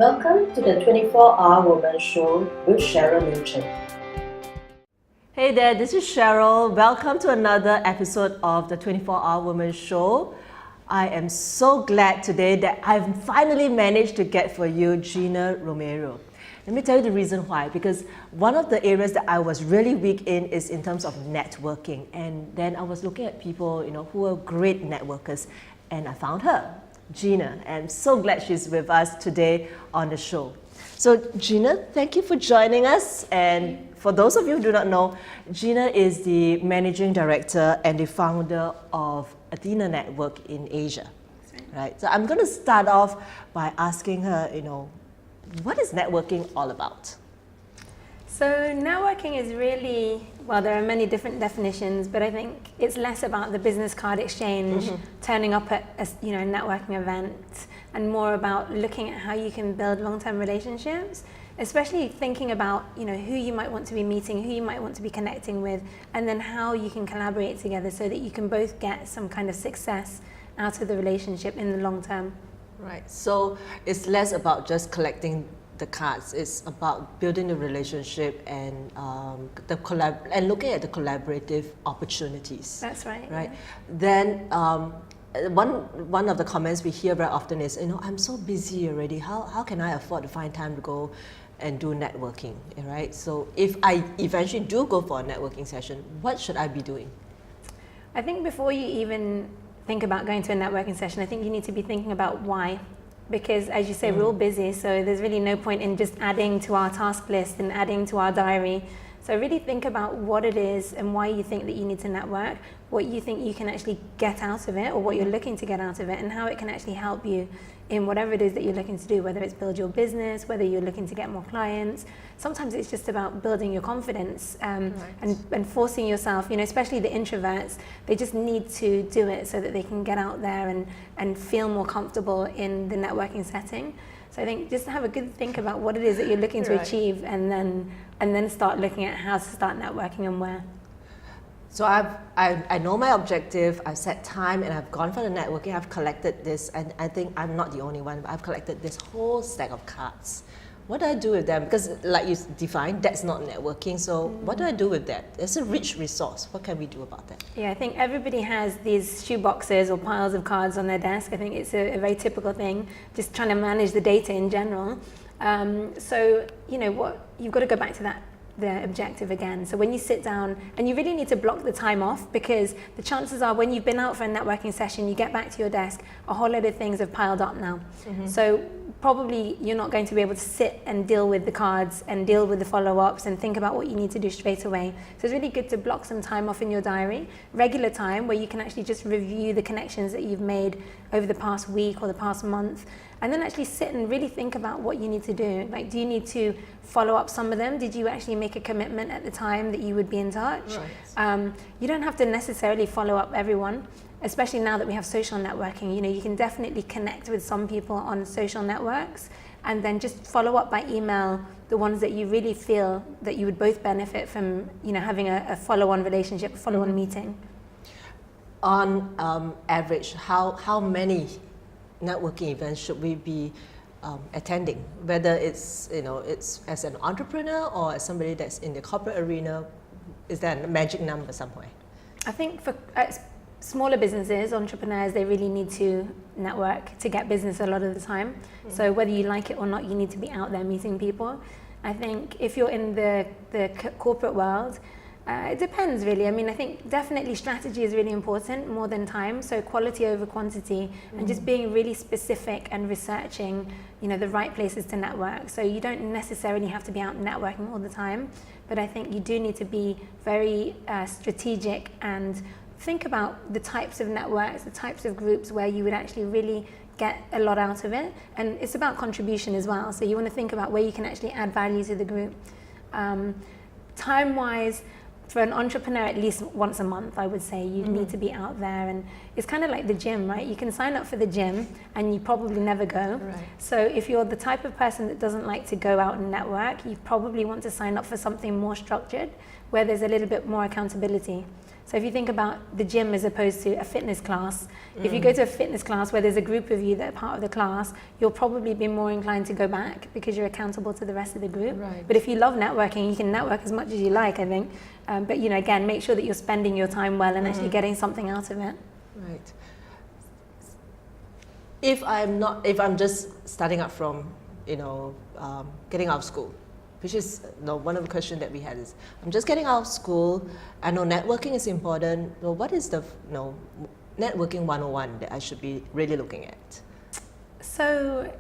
Welcome to the 24-Hour Woman Show with Cheryl Liew-Chng. Hey there, this is Cheryl. Welcome to another episode of the 24-Hour Woman Show. I am so glad today that I've finally managed to get for you Gina Romero. Let me tell you the reason why. Because one of the areas that I was really weak in is in terms of networking. And then I was looking at people, who are great networkers, and I found her, Gina. And I'm so glad she's with us today on the show. So Gina, thank you for joining us. And for those of you who do not know, Gina is the managing director and the founder of Athena Network in Asia. Right. So I'm going to start off by asking her, what is networking all about? So networking is really, well, there are many different definitions, but I think it's less about the business card exchange, turning up at a networking event, and more about looking at how you can build long-term relationships, especially thinking about who you might want to be meeting, who you might want to be connecting with, and then how you can collaborate together so that you can both get some kind of success out of the relationship in the long term. Right. So it's less about just collecting the cards. It's about building the relationship and and looking at the collaborative opportunities. That's right. Right. Yeah. Then one of the comments we hear very often is, I'm so busy already. How can I afford to find time to go and do networking? Right. So if I eventually do go for a networking session, what should I be doing? I think before you even think about going to a networking session, I think you need to be thinking about why. Because as you say, we're all busy, so there's really no point in just adding to our task list and adding to our diary. So really think about what it is and why you think that you need to network, what you think you can actually get out of it or what you're looking to get out of it, and how it can actually help you in whatever it is that you're looking to do, whether it's build your business, whether you're looking to get more clients. Sometimes it's just about building your confidence and forcing yourself, especially the introverts, they just need to do it so that they can get out there and feel more comfortable in the networking setting. So I think just have a good think about what it is that you're looking to achieve, and then start looking at how to start networking and where. So I know my objective, I've set time, and I've gone for the networking, I've collected this, and I think I'm not the only one, but I've collected this whole stack of cards. What do I do with them? Because like you defined, that's not networking, so what do I do with that? It's a rich resource. What can we do about that? Yeah, I think everybody has these shoe boxes or piles of cards on their desk. I think it's a very typical thing, just trying to manage the data in general. So, you've got to go back to the objective again. So when you sit down, and you really need to block the time off, because the chances are when you've been out for a networking session, you get back to your desk, a whole load of things have piled up now. So probably you're not going to be able to sit and deal with the cards and deal with the follow-ups and think about what you need to do straight away. So it's really good to block some time off in your diary, regular time, where you can actually just review the connections that you've made over the past week or the past month, and then actually sit and really think about what you need to do. Like, do you need to follow up some of them? Did you actually make a commitment at the time that you would be in touch? Right. You don't have to necessarily follow up everyone, especially now that we have social networking. You can definitely connect with some people on social networks, and then just follow up by email the ones that you really feel that you would both benefit from, having a follow-on relationship, a follow-on meeting. On average, how many networking events should we be attending? Whether it's it's as an entrepreneur or as somebody that's in the corporate arena, is there a magic number somewhere? I think for smaller businesses, entrepreneurs, they really need to network to get business a lot of the time. So whether you like it or not, you need to be out there meeting people. I think if you're in the corporate world, it depends really. I mean, I think definitely strategy is really important more than time. So quality over quantity, and just being really specific and researching, the right places to network. So you don't necessarily have to be out networking all the time, but I think you do need to be very strategic and think about the types of networks, the types of groups where you would actually really get a lot out of it. And it's about contribution as well. So you want to think about where you can actually add value to the group. Time-wise, for an entrepreneur, at least once a month, I would say you need to be out there. And it's kind of like the gym, right? You can sign up for the gym and you probably never go. Right. So if you're the type of person that doesn't like to go out and network, you probably want to sign up for something more structured, where there's a little bit more accountability. So if you think about the gym as opposed to a fitness class, if you go to a fitness class where there's a group of you that are part of the class, you'll probably be more inclined to go back because you're accountable to the rest of the group. Right. But if you love networking, you can network as much as you like, I think. But again, make sure that you're spending your time well and actually getting something out of it. Right. If I'm just starting up from, getting out of school, which is one of the questions that we had is, I'm just getting out of school, I know networking is important, well, what is the networking 101 that I should be really looking at? So,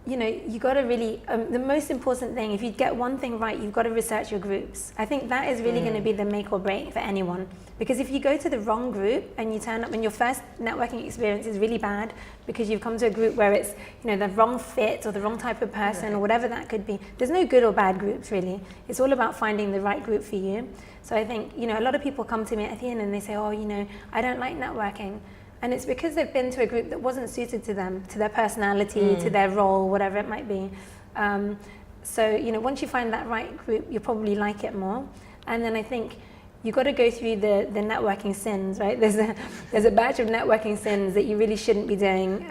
you got to really, the most important thing, if you get one thing right, you've got to research your groups. I think that is really going to be the make or break for anyone. Because if you go to the wrong group and you turn up and your first networking experience is really bad because you've come to a group where it's, the wrong fit or the wrong type of person or whatever that could be, there's no good or bad groups really. It's all about finding the right group for you. So I think, a lot of people come to me at Athena and they say, oh, I don't like networking. And it's because they've been to a group that wasn't suited to them, to their personality, to their role, whatever it might be. So, once you find that right group, you'll probably like it more. And then I think you've got to go through the networking sins, right? There's a batch of networking sins that you really shouldn't be doing,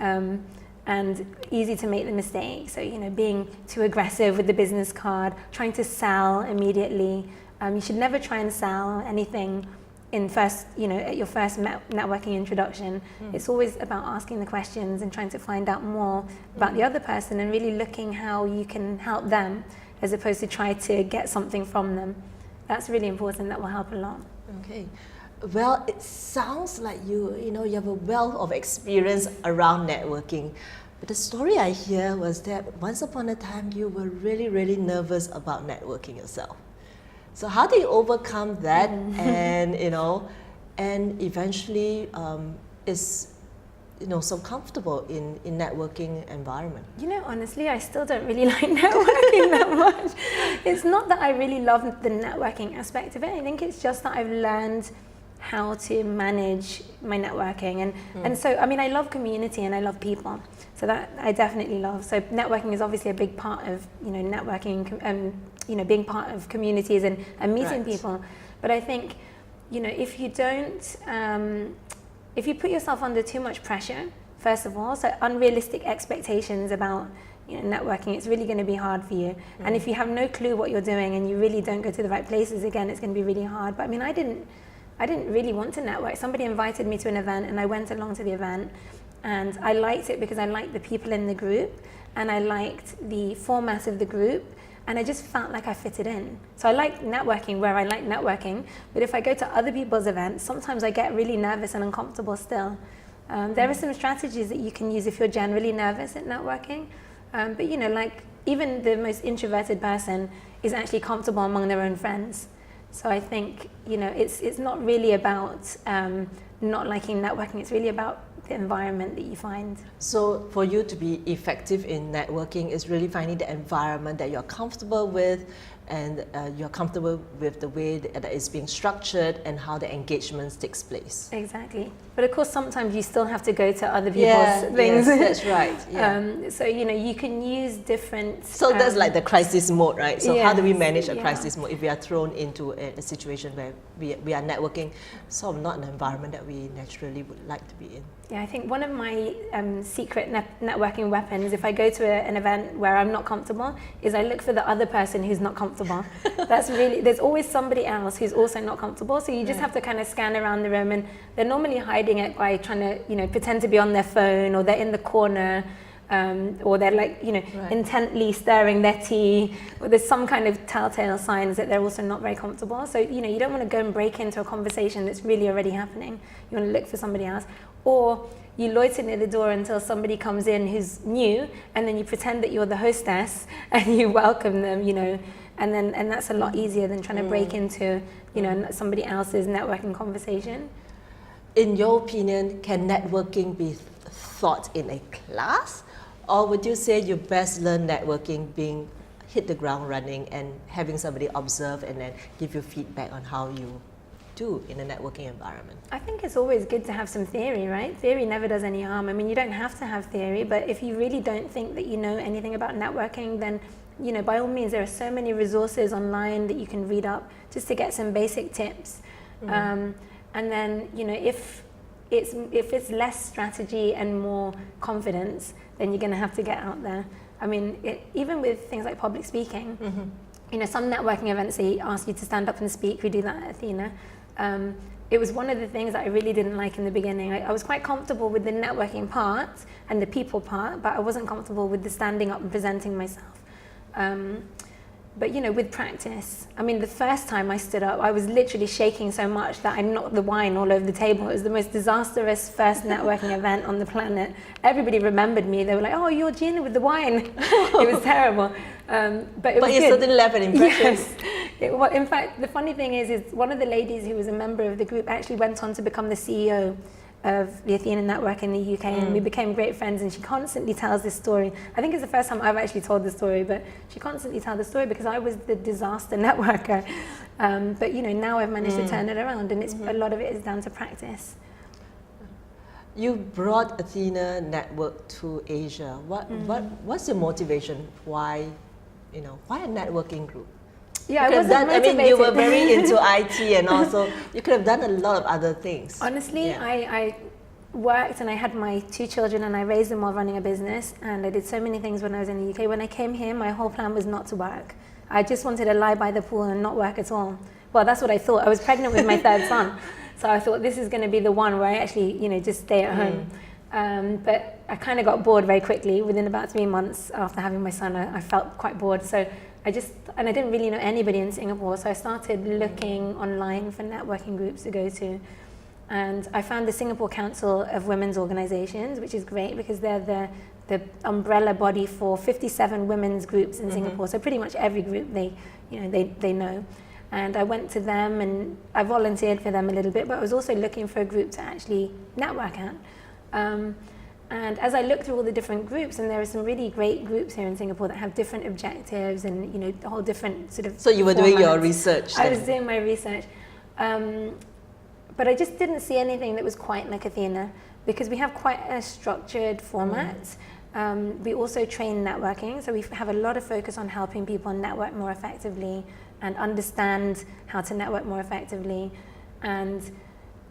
and easy to make the mistake. So, being too aggressive with the business card, trying to sell immediately. You should never try and sell anything at your first networking introduction. It's always about asking the questions and trying to find out more about the other person and really looking how you can help them as opposed to try to get something from them. That's really important. That will help a lot. Okay. Well, it sounds like you have a wealth of experience around networking. But the story I hear was that once upon a time you were really, really nervous about networking yourself. So how do you overcome that and eventually is so comfortable in networking environment? Honestly, I still don't really like networking that much. It's not that I really love the networking aspect of it. I think it's just that I've learned how to manage my networking and so I love community and I love people. So that I definitely love. So networking is obviously a big part of networking and being part of communities and meeting people. But I think if you don't if you put yourself under too much pressure, first of all, so unrealistic expectations about networking, it's really going to be hard for you. And if you have no clue what you're doing and you really don't go to the right places, again, it's going to be really hard. But I didn't really want to network. Somebody invited me to an event and I went along to the event and I liked it because I liked the people in the group and I liked the format of the group and I just felt like I fitted in. So I like networking where I like networking, but if I go to other people's events, sometimes I get really nervous and uncomfortable still. There are some strategies that you can use if you're generally nervous at networking, but even the most introverted person is actually comfortable among their own friends. So I think, it's not really about not liking networking, it's really about the environment that you find. So for you to be effective in networking is really finding the environment that you're comfortable with and you're comfortable with the way that it's being structured and how the engagements takes place. Exactly. But of course, sometimes you still have to go to other people's things. Yes, that's right. Yeah. So, you can use different... So that's like the crisis mode, right? So how do we manage a crisis mode if we are thrown into a situation where we are networking, sort of not an environment that we naturally would like to be in? Yeah, I think one of my secret networking weapons, if I go to an event where I'm not comfortable, is I look for the other person who's not comfortable. There's always somebody else who's also not comfortable, so you just have to kind of scan around the room, and they're normally hiding it by trying to, pretend to be on their phone, or they're in the corner, or they're intently stirring their tea, or there's some kind of telltale signs that they're also not very comfortable. So, you don't want to go and break into a conversation that's really already happening. You want to look for somebody else. Or you loiter near the door until somebody comes in who's new, and then you pretend that you're the hostess and you welcome them, and that's a lot easier than trying to break into, somebody else's networking conversation. In your opinion, can networking be taught in a class? Or would you say you best learn networking being hit the ground running and having somebody observe and then give you feedback on how you do in a networking environment? I think it's always good to have some theory, right? Theory never does any harm. You don't have to have theory, but if you really don't think that you know anything about networking, then by all means, there are so many resources online that you can read up just to get some basic tips. And then, you know, if it's less strategy and more confidence, then you're going to have to get out there. I mean, even with things like public speaking, you know, some networking events, they ask you to stand up and speak. We do that at Athena. It was one of the things that I really didn't like in the beginning. I was quite comfortable with the networking part and the people part, but I wasn't comfortable with the standing up and presenting myself. But you know, with practice, I mean, the first time I stood up, I was literally shaking so much that I knocked the wine all over the table. It was the most disastrous first networking event on the planet. Everybody remembered me. They were like, "Oh, you're Gina with the wine." It was terrible. But it was you good. still didn't leave an impression. Yes. Well, in fact, the funny thing is one of the ladies who was a member of the group actually went on to become the CEO of the Athena Network in the UK, and we became great friends, and she constantly tells this story. I think it's the first time I've actually told the story, but she constantly tells the story because I was the disaster networker. But you know, now I've managed to turn it around, and it's a lot of it is down to practice. You brought Athena Network to Asia. What's your motivation? Why a networking group? Yeah, I wasn't motivated. I mean, you were very into IT, and also you could have done a lot of other things. Honestly, I worked and I had my 2 children and I raised them while running a business, and I did so many things when I was in the UK. When I came here, my whole plan was not to work. I just wanted to lie by the pool and not work at all. Well, that's what I thought. I was pregnant with my 3rd son, so I thought this is going to be the one where I actually, you know, just stay at home. But I kind of got bored very quickly. Within about 3 months after having my son, I felt quite bored. So I didn't really know anybody in Singapore, so I started looking online for networking groups to go to. And I found the Singapore Council of Women's Organizations, which is great because they're the umbrella body for 57 women's groups in Singapore. So pretty much every group they know. And I went to them and I volunteered for them a little bit, but I was also looking for a group to actually network at. And as I looked through all the different groups, and there are some really great groups here in Singapore that have different objectives and, you know, a whole different sort of. So you were doing your research then? I was doing my research. But I just didn't see anything that was quite like Athena, because we have quite a structured format. We also train networking, so we have a lot of focus on helping people network more effectively and understand how to network more effectively. And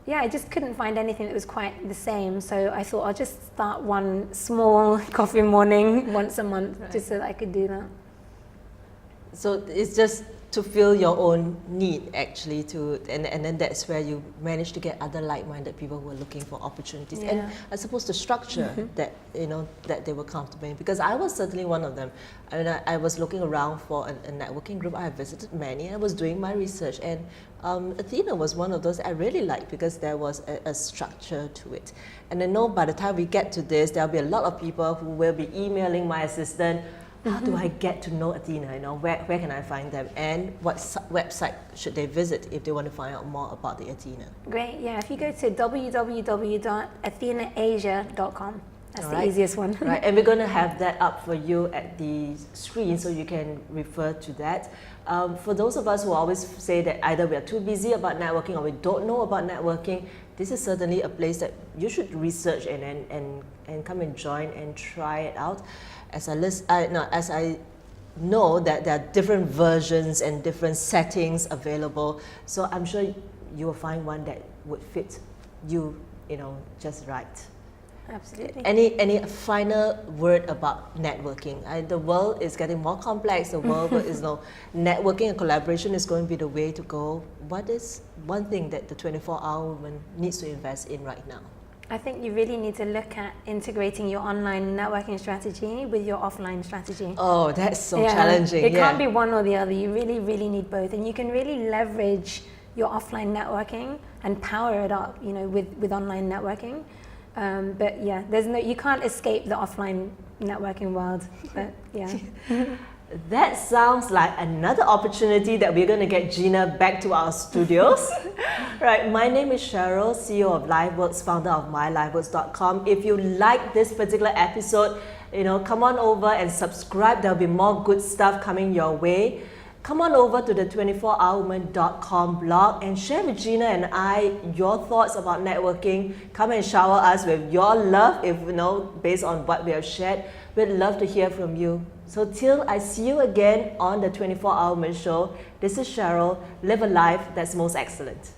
yeah, I just couldn't find anything that was quite the same. So I thought I'll just start one small coffee morning once a month, just so that I could do that. So it's just to fill your own need, actually, and then that's where you manage to get other like-minded people who are looking for opportunities. Yeah. And I suppose the structure that they were comfortable in, because I was certainly one of them. I mean, I was looking around for a networking group. I have visited many. I was doing my research, and Athena was one of those I really liked because there was a structure to it. And I know by the time we get to this, there'll be a lot of people who will be emailing my assistant, how do I get to know Athena? You know, where can I find them? And what website should they visit if they want to find out more about the Athena? Great, yeah. If you go to www.athenaasia.com, that's the easiest one. Right, and we're going to have that up for you at the screen so you can refer to that. For those of us who always say that either we are too busy about networking or we don't know about networking, this is certainly a place that you should research and come and join and try it out. As I know that there are different versions and different settings available, so I'm sure you will find one that would fit you, just right. Absolutely. Any final word about networking? The world is getting more complex. The world is networking and collaboration is going to be the way to go. What is one thing that the 24-hour woman needs to invest in right now? I think you really need to look at integrating your online networking strategy with your offline strategy. Oh, that's so challenging. It can't be one or the other. You really, really need both. And you can really leverage your offline networking and power it up, with online networking. But yeah, you can't escape the offline networking world. But yeah. That sounds like another opportunity that we're going to get Gina back to our studios. Right, my name is Cheryl, CEO of LiveWorks, founder of MyLiveWorks.com. If you like this particular episode, come on over and subscribe. There'll be more good stuff coming your way. Come on over to the 24hourwoman.com blog and share with Gina and I your thoughts about networking. Come and shower us with your love, based on what we have shared. We'd love to hear from you. So till I see you again on the 24 Hour Woman Show, this is Cheryl. Live a life that's most excellent.